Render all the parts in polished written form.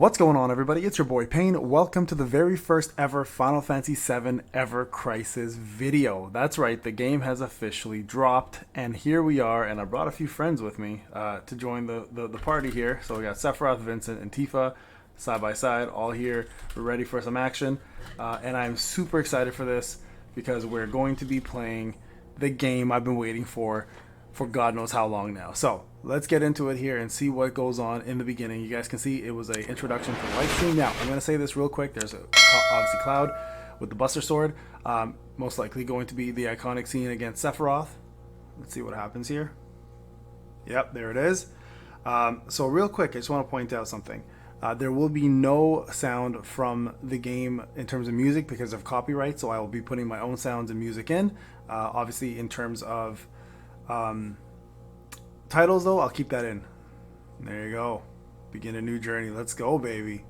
What's going on, everybody? It's your boy Payne. Welcome to the very first ever Final Fantasy VII Ever Crisis video. That's right, the game has officially dropped, and here we are. And I brought a few friends with me to join the party here. So we got Sephiroth, Vincent, and Tifa side by side, all here. We're ready for some action, and I'm super excited for this because we're going to be playing the game I've been waiting for God knows how long now. So let's get into it here and see what goes on in the beginning. You guys can see it was an introduction to the light scene. Now I'm going to say this real quick. There's obviously Cloud with the Buster Sword, most likely going to be the iconic scene against Sephiroth. Let's see what happens here. Yep, there it is. So real quick, I just want to point out something. There will be no sound from the game in terms of music because of copyright, so I will be putting my own sounds and music in. Obviously in terms of titles, though, I'll keep that in. There you go. Begin a new journey. Let's go, baby.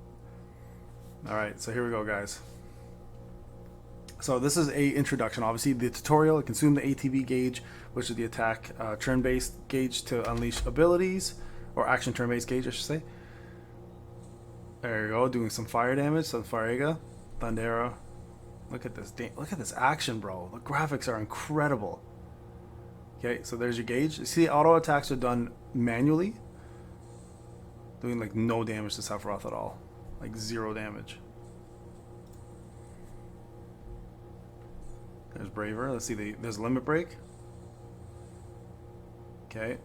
Alright, so here we go, guys. So this is a introduction. Obviously, the tutorial, it consumed the ATB gauge, which is the attack turn-based gauge to unleash abilities, or action turn-based gauge, I should say. There you go, doing some fire damage, some Fariga, Thundera. Look at this. Look at this action, bro. The graphics are incredible. Okay, so there's your gauge. You see, auto attacks are done manually, doing like no damage to Sephiroth at all, like zero damage. There's Braver. Let's see, there's Limit Break. Okay.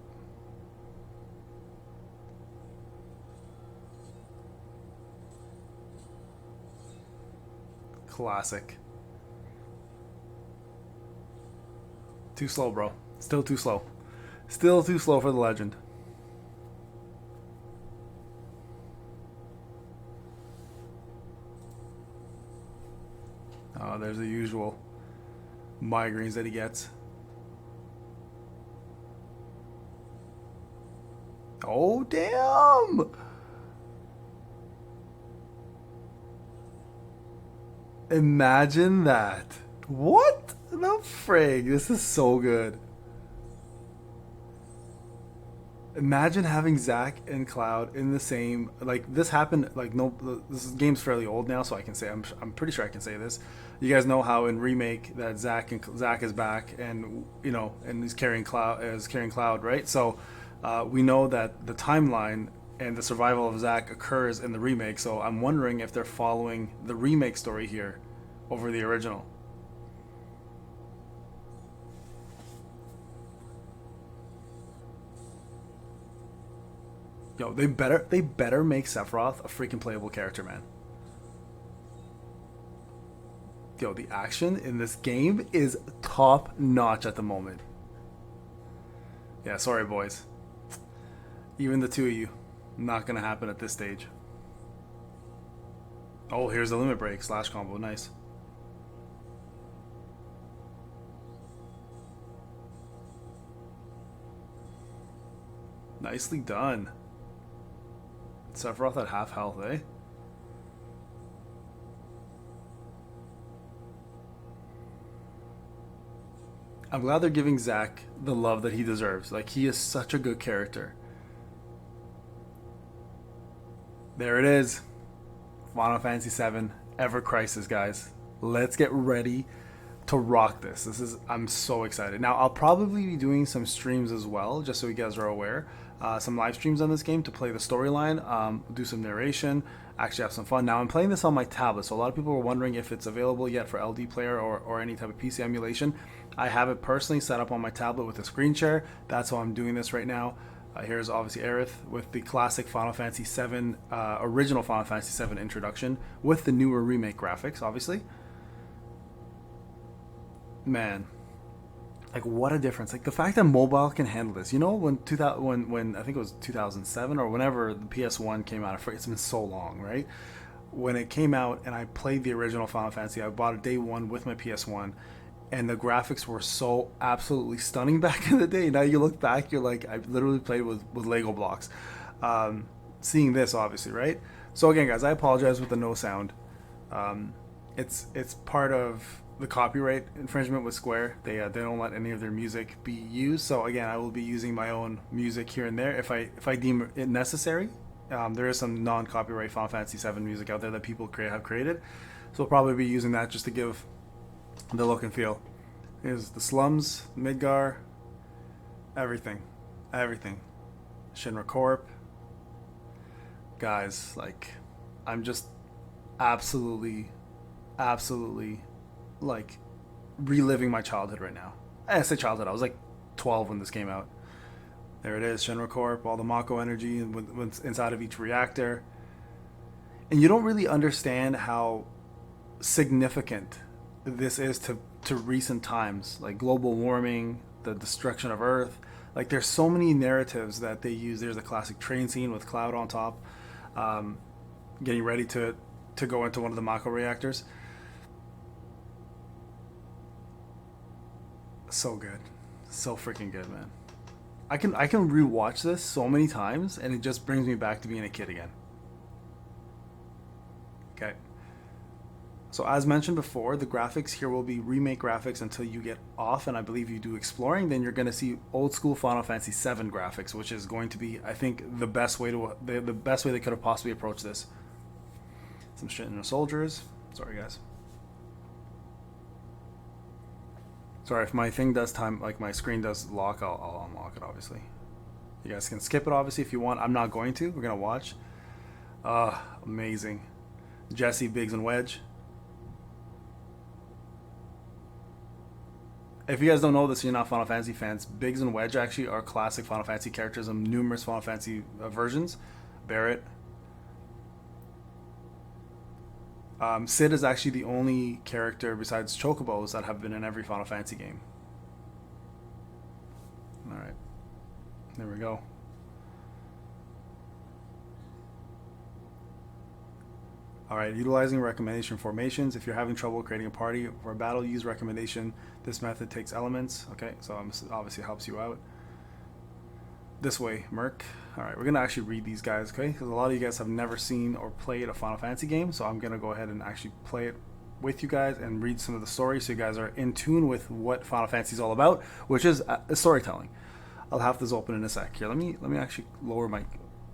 Classic. Too slow, bro. Still too slow. Still too slow for the legend. Oh, there's the usual migraines that he gets. Oh, damn! Imagine that. What the frig? This is so good. Imagine having Zack and Cloud in the same, like, this happened, like, no, this game's fairly old now, so I can say, I'm pretty sure I can say this. You guys know how in Remake that Zack is back, and, you know, and he's carrying Cloud, right? So, we know that the timeline and the survival of Zack occurs in the remake, so I'm wondering if they're following the remake story here over the original. Yo, they better make Sephiroth a freaking playable character, man. Yo, the action in this game is top notch at the moment. Yeah, sorry, boys. Even the two of you, not gonna happen at this stage. Oh, here's the Limit Break / combo. Nice. Nicely done. Sephiroth at half health, eh? I'm glad they're giving Zack the love that he deserves. Like, he is such a good character. There it is. Final Fantasy VII Ever Crisis, guys. Let's get ready to rock this. I'm so excited. Now, I'll probably be doing some streams as well, just so you guys are aware. Some live streams on this game to play the storyline, do some narration, actually have some fun. Now, I'm playing this on my tablet, so a lot of people were wondering if it's available yet for LD player or any type of PC emulation. I have it personally set up on my tablet with a screen share. That's how I'm doing this right now. Here's obviously Aerith with the classic Final Fantasy VII, original Final Fantasy VII introduction with the newer remake graphics, obviously. Man, like, what a difference. Like, the fact that mobile can handle this. You know, when I think it was 2007 or whenever the PS1 came out, it's been so long, right? When it came out and I played the original Final Fantasy, I bought it day one with my PS1, and the graphics were so absolutely stunning back in the day. Now you look back, you're like, I literally played with Lego blocks. Seeing this, obviously, right? So again, guys, I apologize with the no sound. It's part of the copyright infringement with Square. They don't let any of their music be used. So again, I will be using my own music here and there if I deem it necessary. There is some non-copyright Final Fantasy 7 music out there that people have created, so we'll probably be using that just to give the look and feel. Here's the slums, Midgar, everything, everything. Shinra Corp. Guys, like, I'm just absolutely, absolutely, like, reliving my childhood right now. I say childhood, I was like 12 when this came out. There it is, Shinra Corp, all the Mako energy inside of each reactor. And you don't really understand how significant this is to recent times, like global warming, the destruction of Earth. Like, there's so many narratives that they use. There's a classic train scene with Cloud on top, getting ready to go into one of the Mako reactors. So good, so freaking good, man. I can rewatch this so many times, and it just brings me back to being a kid again. Okay. So as mentioned before, the graphics here will be remake graphics until you get off, and I believe you do exploring. Then you're going to see old school Final Fantasy 7 graphics, which is going to be, I think, the best way they could have possibly approached this. Some shit in the soldiers. Sorry, guys. Sorry if my thing does time, like my screen does lock. I'll unlock it, obviously. You guys can skip it, obviously, if you want. I'm not going to. We're gonna watch. Amazing. Jesse, Biggs, and Wedge. If you guys don't know this, you're not Final Fantasy fans. Biggs and Wedge actually are classic Final Fantasy characters in numerous Final Fantasy versions. Barrett. Sid is actually the only character besides Chocobos that have been in every Final Fantasy game. Alright. There we go. Alright, utilizing recommendation formations. If you're having trouble creating a party for a battle, use recommendation. This method takes elements. Okay, so obviously helps you out. This way, Merc. Alright, we're going to actually read these guys, okay? Because a lot of you guys have never seen or played a Final Fantasy game, so I'm going to go ahead and actually play it with you guys and read some of the story so you guys are in tune with what Final Fantasy is all about, which is storytelling. I'll have this open in a sec. Here, let me actually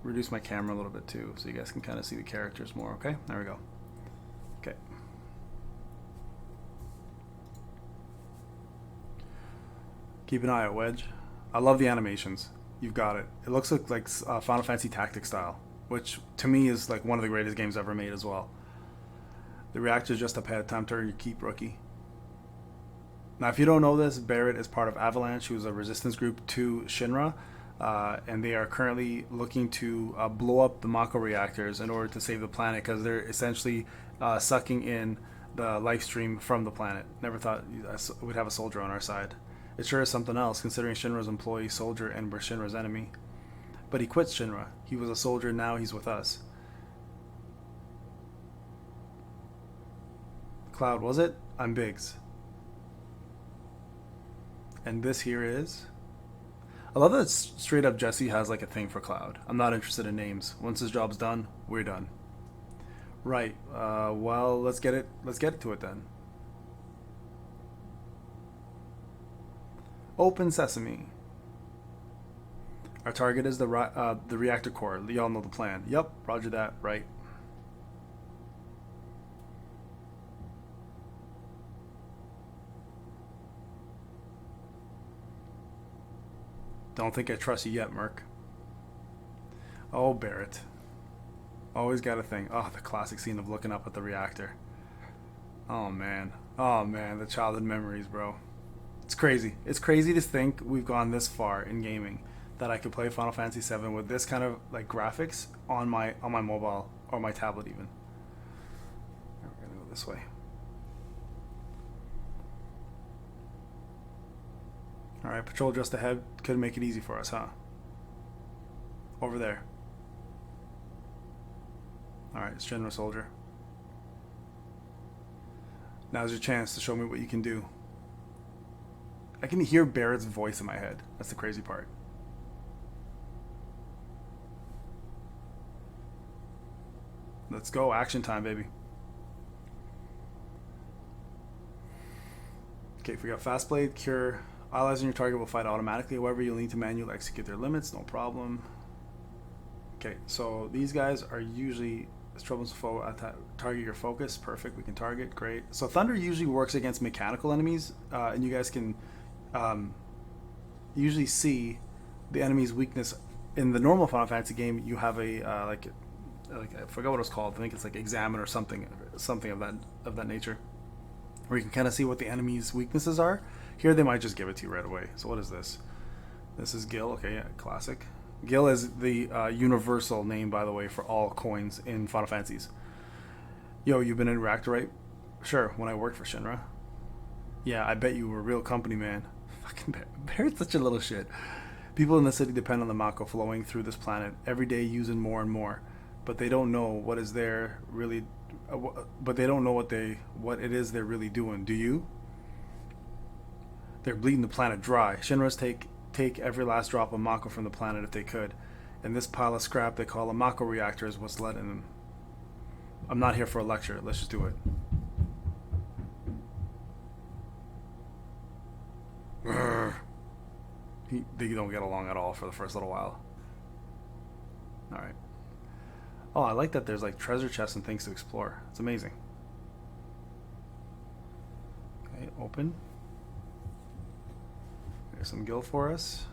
reduce my camera a little bit too, so you guys can kind of see the characters more, okay? There we go. Okay. Keep an eye out, Wedge. I love the animations. You've got it. It looks like Final Fantasy Tactics style, which to me is like one of the greatest games ever made as well. The reactor is just a pad. Time to keep rookie. Now, if you don't know this, Barrett is part of Avalanche, who's a resistance group to Shinra, and they are currently looking to blow up the Mako reactors in order to save the planet, because they're essentially sucking in the life stream from the planet. Never thought we'd have a soldier on our side. It sure is something else, considering Shinra's employee, soldier, and we're Shinra's enemy. But he quits Shinra. He was a soldier, now he's with us. Cloud, was it? I'm Biggs. And this here is... I love that straight up Jesse has like a thing for Cloud. I'm not interested in names. Once his job's done, we're done. Right. Well, let's get to it then. Open sesame. Our target is the reactor core. Y'all know the plan. Yep, roger that. Right. Don't think I trust you yet, Merc. Oh, Barrett. Always got a thing. Oh, the classic scene of looking up at the reactor. Oh, man. Oh, man. The childhood memories, bro. It's crazy. It's crazy to think we've gone this far in gaming, that I could play Final Fantasy 7 with this kind of like graphics on my mobile or my tablet even. We're gonna go this way. All right, patrol just ahead. Could make it easy for us, huh? Over there. All right, it's General Soldier. Now's your chance to show me what you can do. I can hear Barrett's voice in my head. That's the crazy part. Let's go. Action time, baby. Okay, if we got Fast Blade, Cure. Allies on your target will fight automatically. However, you'll need to manually execute their limits. No problem. Okay, so these guys are usually troublesome foe. Target your focus. Perfect. We can target. Great. So thunder usually works against mechanical enemies, and you guys can usually see the enemy's weakness. In the normal Final Fantasy game, you have a like I forgot what it's called. I think it's like examine or something of that nature, where you can kind of see what the enemy's weaknesses are. Here they might just give it to you right away. So what is this? This is Gil. Okay, yeah, classic. Gil is the universal name, by the way, for all coins in Final Fantasies. Yo, you've been in Reactor, right? Sure, when I worked for Shinra. Yeah, I bet you were a real company man. Fucking Barrett's such a little shit. People in the city depend on the Mako flowing through this planet every day, using more and more, but they don't know what is there really. But they don't know what it is they're really doing. Do you? They're bleeding the planet dry. Shinras take every last drop of Mako from the planet if they could, and this pile of scrap they call a Mako reactor is what's letting them. I'm not here for a lecture. Let's just do it. They don't get along at all for the first little while. Alright. Oh, I like that there's like treasure chests and things to explore. It's amazing. Okay, open. There's some gil for us.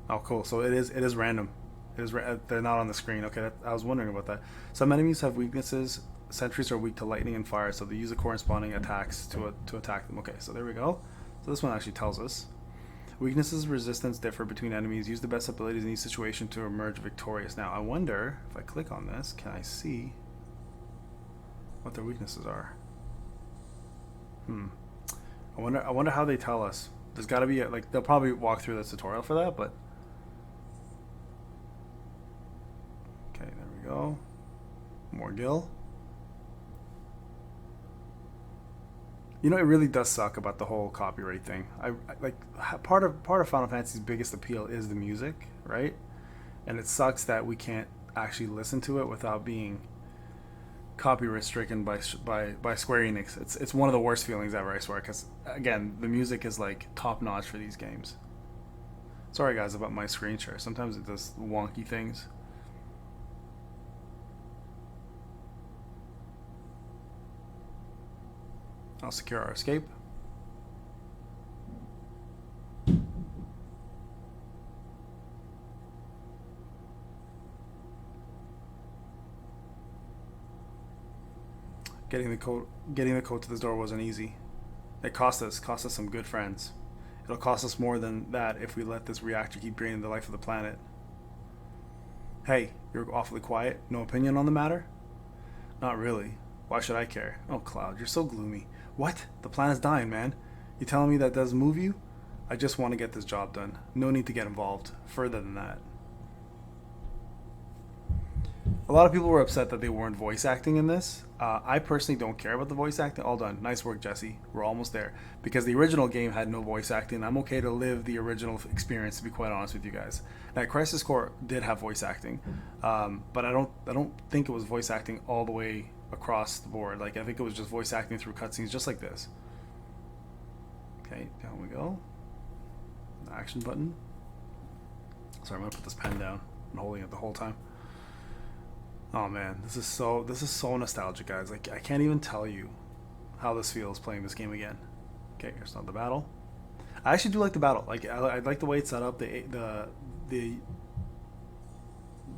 Oh, cool. So it is random. They're not on the screen. Okay, I was wondering about that. Some enemies have weaknesses. Sentries are weak to lightning and fire, so they use the corresponding attacks to attack them. Okay, so there we go. So this one actually tells us. Weaknesses resistance differ between enemies. Use the best abilities in each situation to emerge victorious. Now, I wonder, if I click on this, can I see what their weaknesses are? I wonder how they tell us. There's got to be, like, they'll probably walk through the tutorial for that, but... Okay, there we go. More gil. You know, it really does suck about the whole copyright thing. I like part of Final Fantasy's biggest appeal is the music, right? And it sucks that we can't actually listen to it without being copyright stricken by Square Enix. It's one of the worst feelings ever, I swear. Because again, the music is like top notch for these games. Sorry guys about my screen share. Sometimes it does wonky things. I'll secure our escape. Getting the code to this door wasn't easy. It cost us some good friends. It'll cost us more than that if we let this reactor keep draining the life of the planet. Hey, you're awfully quiet. No opinion on the matter? Not really. Why should I care? Oh, Cloud, you're so gloomy. What? The planet's dying, man. You telling me that doesn't move you? I just want to get this job done. No need to get involved further than that. A lot of people were upset that they weren't voice acting in this. I personally don't care about the voice acting. All done. Nice work, Jesse. We're almost there. Because the original game had no voice acting. I'm okay to live the original experience, to be quite honest with you guys. Now, Crisis Core did have voice acting, but I don't think it was voice acting all the way across the board. Like, I think it was just voice acting through cutscenes, just like this. Okay, down we go. The action button. Sorry, I'm gonna put this pen down. I'm holding it the whole time. Oh man, this is so nostalgic, guys. Like, I can't even tell you how this feels playing this game again. Okay, here's not the battle. I actually do like the battle. Like, I like the way it's set up. The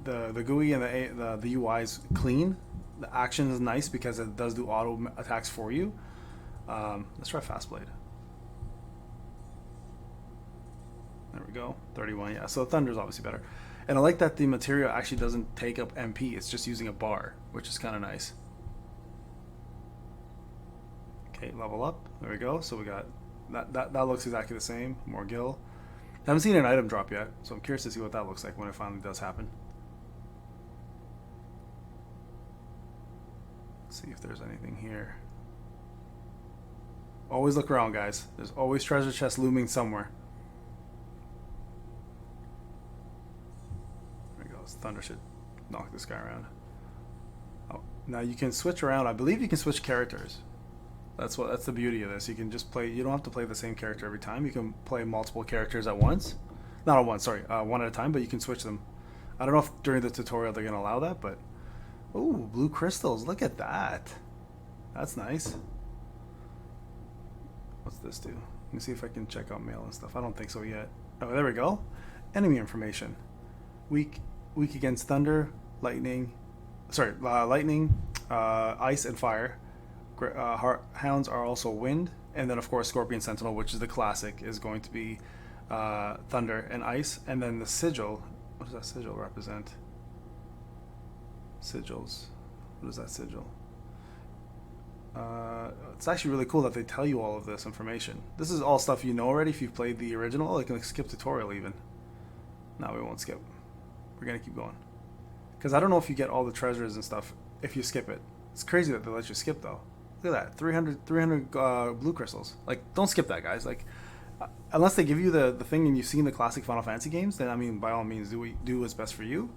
GUI and the UI is clean. The action is nice because it does do auto attacks for you. Let's try Fastblade. There we go. 31, yeah. So Thunder's obviously better. And I like that the material actually doesn't take up MP. It's just using a bar, which is kind of nice. Okay, level up. There we go. So we got... That looks exactly the same. More gil. I haven't seen an item drop yet, so I'm curious to see what that looks like when it finally does happen. See if there's anything here. Always look around, guys. There's always treasure chests looming somewhere. There we go. Thunder should knock this guy around. Oh, now you can switch around. I believe you can switch characters. That's the beauty of this. You can just play. You don't have to play the same character every time. You can play multiple characters at once. Not at once. Sorry, one at a time. But you can switch them. I don't know if during the tutorial they're gonna allow that, but ooh, blue crystals. Look at that. That's nice. What's this do? Let me see if I can check out mail and stuff. I don't think so yet. Oh, there we go. Enemy information. Weak against thunder, lightning. Sorry, lightning, ice, and fire. Hounds are also wind, and then of course Scorpion Sentinel, which is the classic, is going to be thunder and ice. And then the sigil. What does that sigil represent? Sigils. What is that sigil? It's actually really cool that they tell you all of this information. This is all stuff you know already if you've played the original. Like, can skip tutorial even. No, we won't skip. We're gonna keep going. Because I don't know if you get all the treasures and stuff if you skip it. It's crazy that they let you skip though. Look at that, 300 blue crystals. Like, don't skip that, guys. Like, unless they give you the thing and you've seen the classic Final Fantasy games, then I mean, by all means, do what's best for you.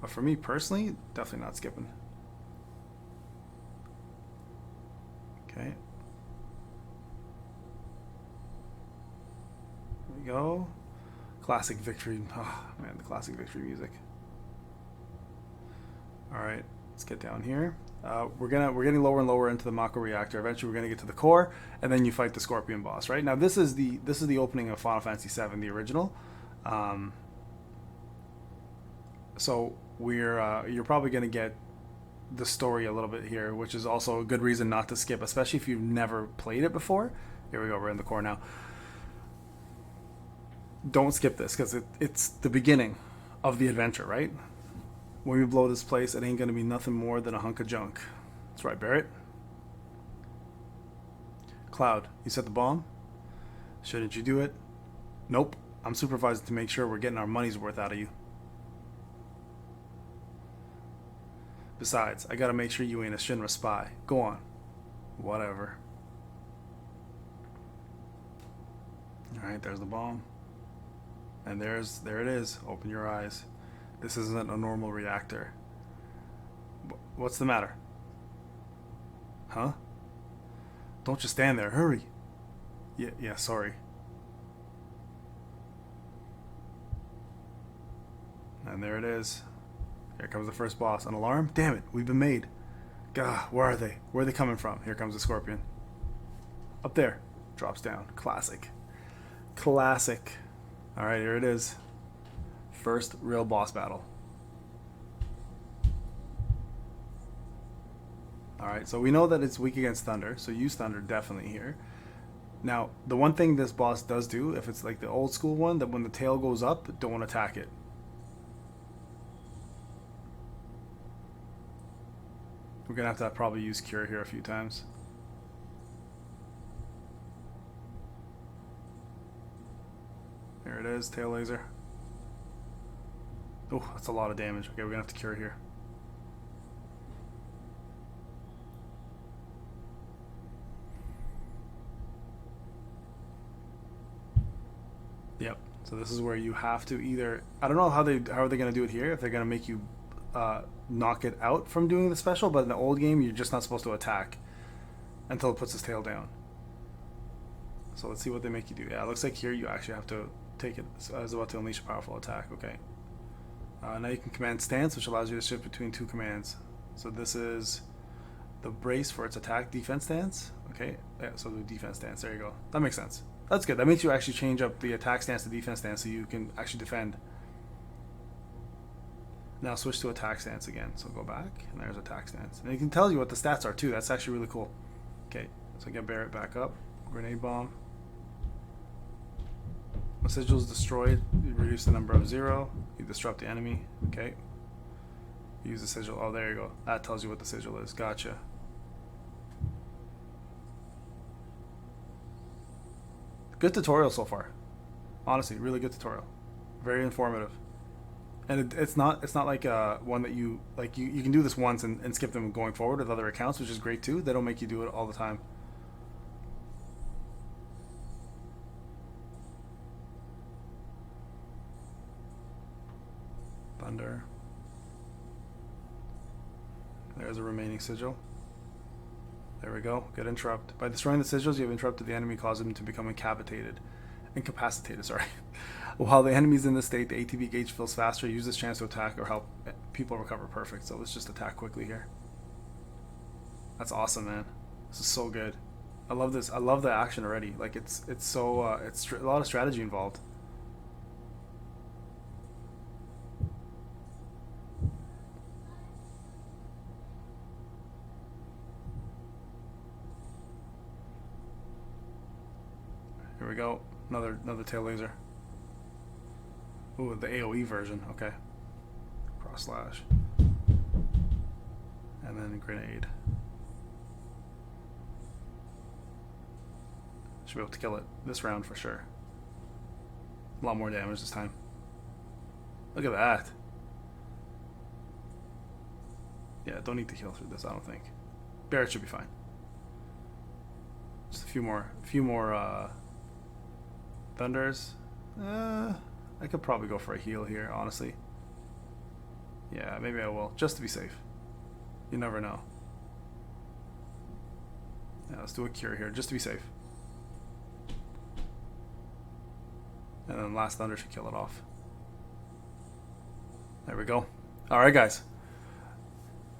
But for me personally, definitely not skipping. Okay. There we go. Classic victory. Oh man, the classic victory music. All right, let's get down here. We're getting lower and lower into the Mako reactor. Eventually, we're gonna get to the core, and then you fight the Scorpion boss. Right now, this is the opening of Final Fantasy VII, the original. So you're probably gonna get the story a little bit here, which is also a good reason not to skip, especially if you've never played it before. Here we go, we're in the core now. Don't skip this, because it's the beginning of the adventure, right? When we blow this place, it ain't gonna be nothing more than a hunk of junk. That's right, Barrett. Cloud, you set the bomb? Shouldn't you do it? Nope, I'm supervising to make sure we're getting our money's worth out of you. Besides, I gotta make sure you ain't a Shinra spy. Go on. Whatever. Alright, there's the bomb. And there it is. Open your eyes. This isn't a normal reactor. What's the matter? Huh? Don't just stand there. Hurry. Yeah, sorry. And there it is. Here comes the first boss. An alarm? Damn it, we've been made. Gah, where are they? Where are they coming from? Here comes the Scorpion. Up there. Drops down. Classic. Classic. Alright, here it is. First real boss battle. Alright, so we know that it's weak against thunder, so use thunder definitely here. Now, the one thing this boss does do, if it's like the old school one, that when the tail goes up, don't attack it. We're gonna have to probably use Cure here a few times. There it is, tail laser. Oh, that's a lot of damage. Okay, we're gonna have to Cure here. Yep. So this is where you have to either, I don't know how are they gonna do it here. If they're gonna make you knock it out from doing the special, but in the old game you're just not supposed to attack until it puts its tail down. So let's see what they make you do. Yeah, it looks like here you actually have to take it. So I was about to unleash a powerful attack. Okay. Now you can command stance, which allows you to shift between two commands. So this is the brace for its attack defense stance. Okay, yeah, so the defense stance. There you go. That makes sense. That's good. That makes you actually change up the attack stance to defense stance so you can actually defend. Now switch to attack stance again. So go back, and there's attack stance. And it can tell you what the stats are too. That's actually really cool. Okay, so get Barrett back up. Grenade bomb. When sigil is destroyed, you reduce the number of 0. You disrupt the enemy. Okay. Use the sigil. Oh, there you go. That tells you what the sigil is. Gotcha. Good tutorial so far. Honestly, really good tutorial. Very informative. And it's not like one that you like. You can do this once and skip them going forward with other accounts, which is great too. They don't make you do it all the time. Thunder. There's a remaining sigil. There we go. Good interrupt. By destroying the sigils, you have interrupted the enemy, causing them to become incapacitated. incapacitated, sorry. While the enemy's in this state, the ATB gauge fills faster. Use this chance to attack or help people recover. Perfect. So let's just attack quickly here. That's awesome, man. This is so good. I love this. I love the action already. Like it's so it's a lot of strategy involved. Here we go. Another tail laser. Ooh, the AoE version. Okay. Cross slash. And then a grenade. Should be able to kill it this round for sure. A lot more damage this time. Look at that. Yeah, don't need to heal through this, I don't think. Barrett should be fine. Just a few more thunders. I could probably go for a heal here, honestly. Yeah, maybe I will, just to be safe. You never know. Yeah, let's do a cure here, just to be safe. And then last thunder should kill it off. There we go. Alright, guys.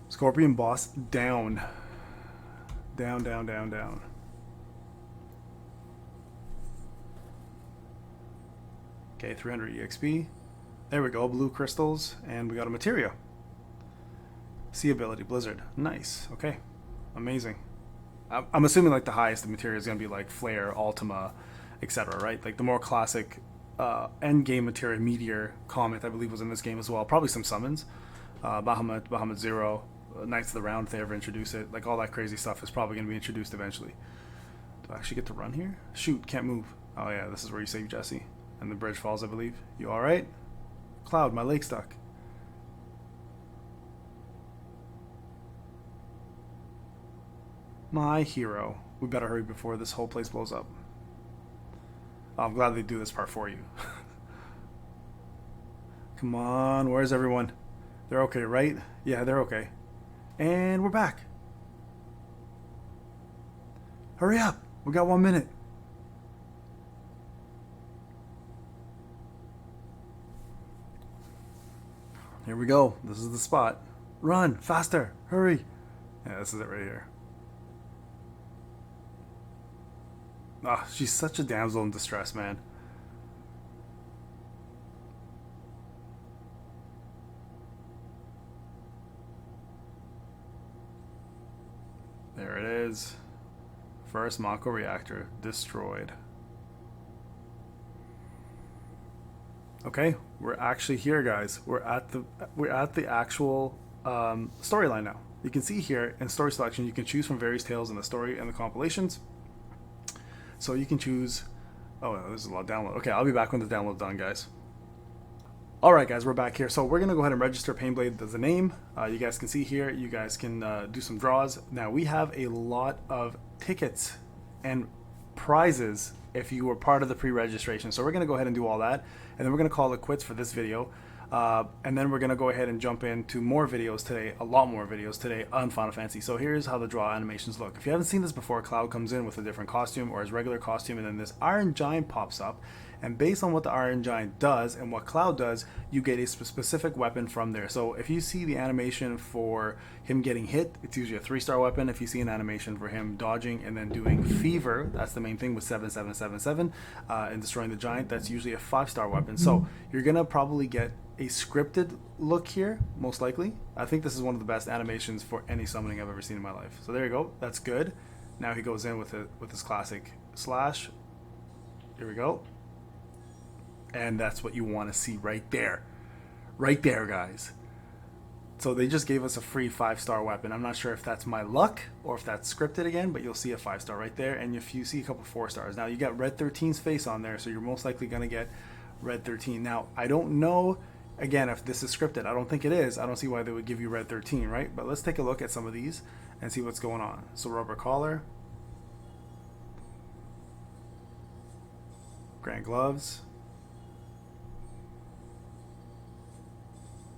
Scorpion boss down. Down, down, down, down. Okay, 300 EXP. There we go, blue crystals, and we got a materia. Sea ability, Blizzard. Nice, okay. Amazing. I'm assuming like the highest materia is going to be like Flare, Ultima, etc., right? Like the more classic end game materia, Meteor, Comet, I believe was in this game as well. Probably some summons. Bahamut Zero, Knights of the Round if they ever introduce it. Like all that crazy stuff is probably going to be introduced eventually. Do I actually get to run here? Shoot, can't move. Oh yeah, this is where you save Jesse. And the bridge falls, I believe. You alright? Cloud, my leg stuck. My hero. We better hurry before this whole place blows up. Oh, I'm glad they do this part for you. Come on, where's everyone? They're okay, right? Yeah, they're okay. And we're back. Hurry up! We got 1 minute. Here we go. This is the spot. Run! Faster! Hurry! Yeah, this is it right here. Ah, she's such a damsel in distress, man. There it is. First Mako reactor destroyed. Okay, we're actually here, guys. We're at the actual storyline now. You can see here in story selection, you can choose from various tales in the story and the compilations. So you can choose. Oh, there's a lot of download. Okay, I'll be back when the download's done, guys. All right, guys, we're back here. So we're gonna go ahead and register Payneblade as a name. You guys can see here. You guys can do some draws. Now we have a lot of tickets and prizes if you were part of the pre-registration. So we're going to go ahead and do all that, and then we're going to call it quits for this video, and then we're going to go ahead and jump into more videos today, a lot more videos today on Final Fantasy. So here's how the draw animations look. If you haven't seen this before, Cloud comes in with a different costume or his regular costume, and then this Iron Giant pops up, and based on what the Iron Giant does and what Cloud does, you get a specific weapon from there. So if you see the animation for him getting hit, it's usually a 3-star weapon. If you see an animation for him dodging and then doing Fever, that's the main thing with 7777, and destroying the Giant, that's usually a 5-star weapon. So you're gonna probably get a scripted look here, most likely. I think this is one of the best animations for any summoning I've ever seen in my life. So there you go, that's good. Now he goes in with his classic slash. Here we go. And that's what you want to see right there. Right there, guys. So they just gave us a free 5-star weapon. I'm not sure if that's my luck or if that's scripted again, but you'll see a 5-star right there. And if you see a couple 4-stars. Now you got Red 13's face on there, so you're most likely going to get Red 13. Now, I don't know, again, if this is scripted. I don't think it is. I don't see why they would give you Red 13, right? But let's take a look at some of these and see what's going on. So rubber collar. Grand gloves.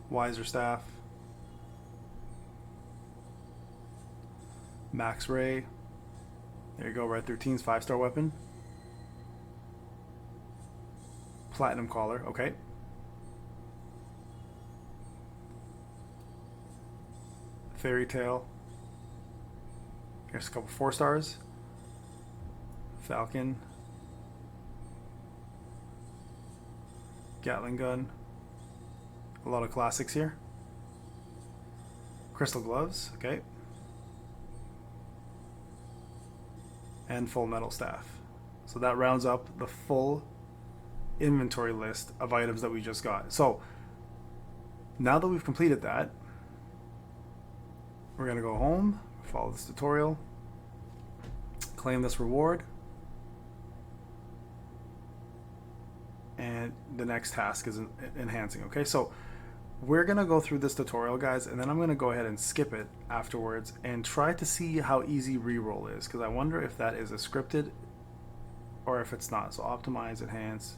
Wiser staff. Max Ray. There you go, Red 13's 5-star weapon. Platinum collar, okay. Fairy Tale. Here's a couple 4 stars. Falcon. Gatling gun. A lot of classics here. Crystal gloves, okay. And full metal staff. So that rounds up the full inventory list of items that we just got. So now that we've completed that, we're going to go home, follow this tutorial, claim this reward, and the next task is enhancing. Okay, so we're going to go through this tutorial, guys, and then I'm going to go ahead and skip it afterwards and try to see how easy reroll is, because I wonder if that is a scripted or if it's not. So optimize, enhance,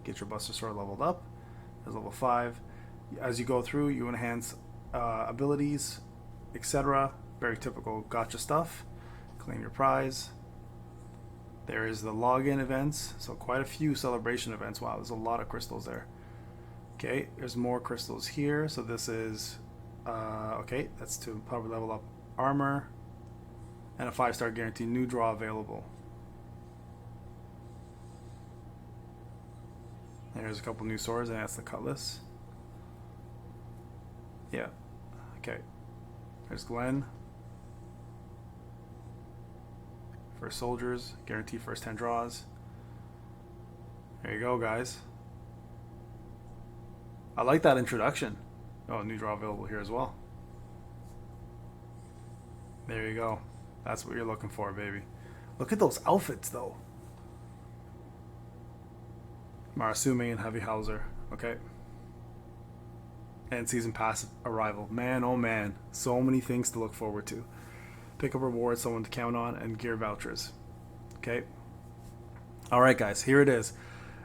get your Buster Sword leveled up as level 5. As you go through, you enhance abilities, etc. Very typical gacha stuff. Claim your prize. There is the login events, so quite a few celebration events. Wow, there's a lot of crystals there. Okay, there's more crystals here. So this is okay, that's to probably level up armor, and a 5-star guarantee. New draw available. There's a couple new swords, and that's the cutlass. Yeah. Okay. There's Glenn. For soldiers, guarantee first 10 draws. There you go, guys. I like that introduction. Oh, new draw available here as well. There you go. That's what you're looking for, baby. Look at those outfits, though. Marasume and Heavy Hauser. Okay. And season pass arrival. Man, oh man. So many things to look forward to. Pick up rewards, someone to count on, and gear vouchers. Okay. Alright, guys. Here it is.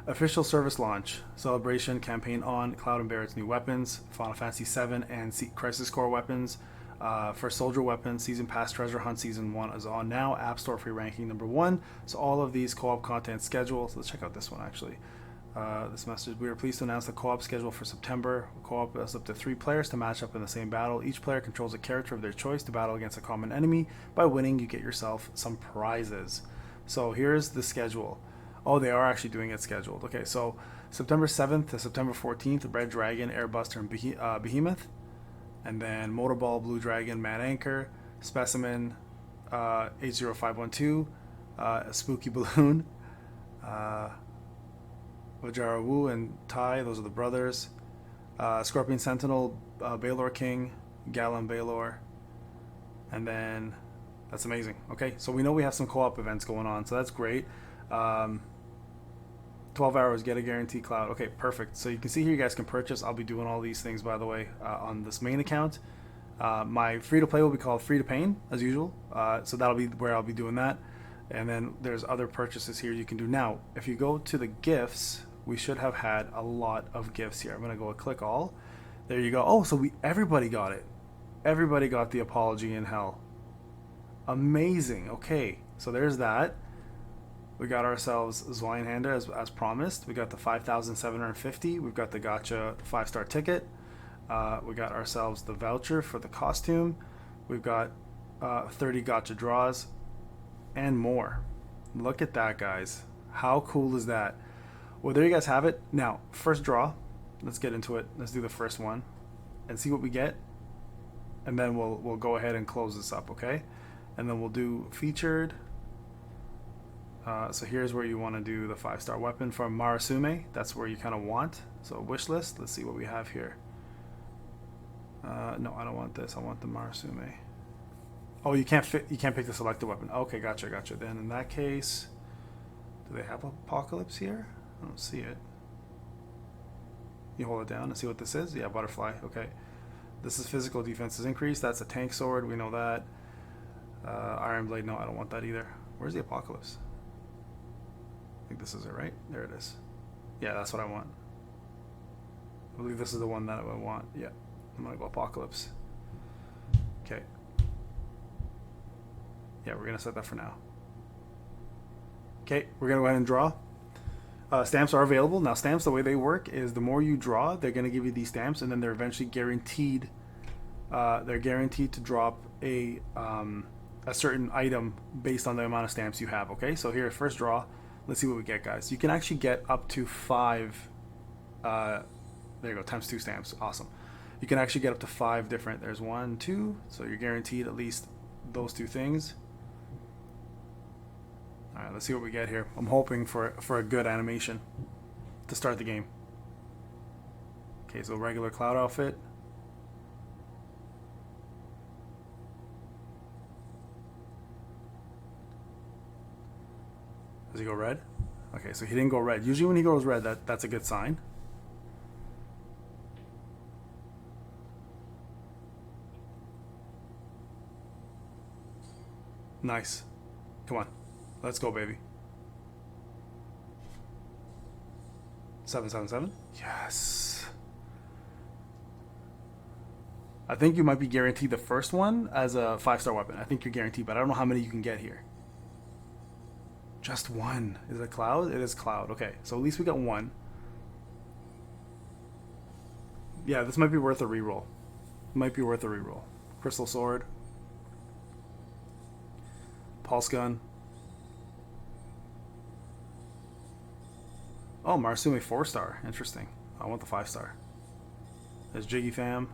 Official service launch. Celebration campaign on. Cloud and Barrett's new weapons. Final Fantasy 7 and Crisis Core weapons. For soldier weapons, season pass treasure hunt season 1 is on now. App Store free ranking number 1. So all of these co-op content schedule. So let's check out this one actually. This message: we are pleased to announce the co-op schedule for September. Co-op is up to 3 players to match up in the same battle. Each player controls a character of their choice to battle against a common enemy. By winning, you get yourself some prizes. So here's the schedule. Oh, they are actually doing it scheduled. Okay, so September 7th to September 14th, Red Dragon, Airbuster, and Behemoth. And then Motorball, Blue Dragon, Man Anchor, Specimen, 80512, Spooky Balloon, Wajara Wu and Tai, those are the brothers. Scorpion Sentinel, Baylor King, Gallon Baylor. And then, that's amazing. Okay, so we know we have some co-op events going on, so that's great. 12 hours, get a guarantee cloud. Okay, perfect. So you can see here you guys can purchase. I'll be doing all these things, by the way, on this main account. My free-to-play will be called Free-to-Pain, as usual. So that'll be where I'll be doing that. And then there's other purchases here you can do. Now, if you go to the gifts, we should have had a lot of gifts here. I'm going to go click all. There you go. Oh, so everybody got it. Everybody got the Apology in Hell. Amazing. Okay, so there's that. We got ourselves Zweinhander as promised. We got the 5,750. We've got the Gacha 5-star ticket. We got ourselves the voucher for the costume. We've got 30 Gacha draws and more. Look at that, guys. How cool is that? Well, there you guys have it. Now, first draw. Let's get into it. Let's do the first one and see what we get. And then we'll go ahead and close this up, okay? And then we'll do featured. So here's where you want to do the 5-star weapon from Marasume. That's where you kind of want. So wish list. Let's see what we have here. No, I don't want this. I want the Marasume. Oh, you can't pick the selected weapon. Okay, gotcha. Then in that case, do they have Apocalypse here? I don't see it. You hold it down and see what this is. Yeah, butterfly. Okay. This is physical defenses increased. That's a tank sword. We know that. Iron blade. No, I don't want that either. Where's the Apocalypse? I think this is it, right? There it is. Yeah, that's what I want. I believe this is the one that I would want. Yeah. I'm going to go Apocalypse. Okay. Yeah, we're going to set that for now. Okay, we're going to go ahead and draw. Stamps are available. Now, stamps, the way they work is the more you draw, they're going to give you these stamps, and then they're eventually guaranteed. They're guaranteed to drop a certain item based on the amount of stamps you have. Okay, so here, first draw. Let's see what we get, guys. You can actually get up to 5. There you go, times 2 stamps. Awesome. You can actually get up to 5 different. There's 1, 2. So you're guaranteed at least those 2 things. All right, let's see what we get here. I'm hoping for a good animation to start the game. Okay, so regular cloud outfit. Does he go red? Okay, so he didn't go red. Usually when he goes red, that's a good sign. Nice. Come on. Let's go, baby. 777. Yes. I think you might be guaranteed the first one as a 5-star weapon. I think you're guaranteed, but I don't know how many you can get here. Just 1. Is it cloud? It is cloud. Okay, so at least we got 1. Yeah, this might be worth a reroll. Might be worth a reroll. Crystal sword. Pulse gun. Oh, Marsume 4-star. Interesting. I want the 5-star. There's Jiggy Fam.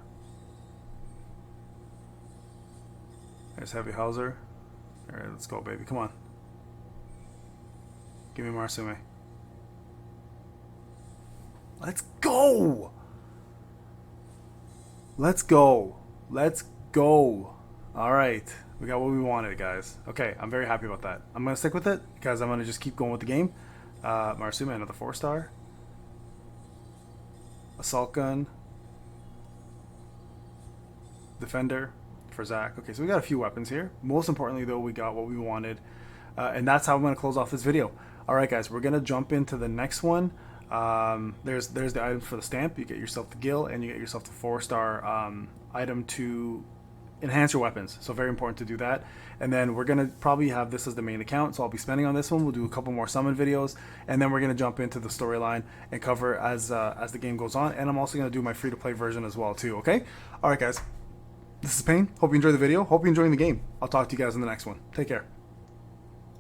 There's Heavy Hauser. Alright, let's go, baby. Come on. Give me Marsume. Let's go! Let's go. Let's go. Alright. We got what we wanted, guys. Okay, I'm very happy about that. I'm going to stick with it because I'm going to just keep going with the game. Marsume, another 4-star. Assault gun. Defender for Zach. Okay, so we got a few weapons here. Most importantly, though, we got what we wanted. And that's how I'm going to close off this video. Alright, guys, we're going to jump into the next one. There's the items for the stamp. You get yourself the gill, and you get yourself the 4-star item to enhance your weapons. So very important to do that. And then we're gonna probably have this as the main account, so I'll be spending on this one. We'll do a couple more summon videos, and then we're gonna jump into the storyline and cover as the game goes on. And I'm also gonna do my free-to-play version as well too. Okay. All right, guys. This is Payne. Hope you enjoyed the video. Hope you're enjoying the game. I'll talk to you guys in the next one. Take care.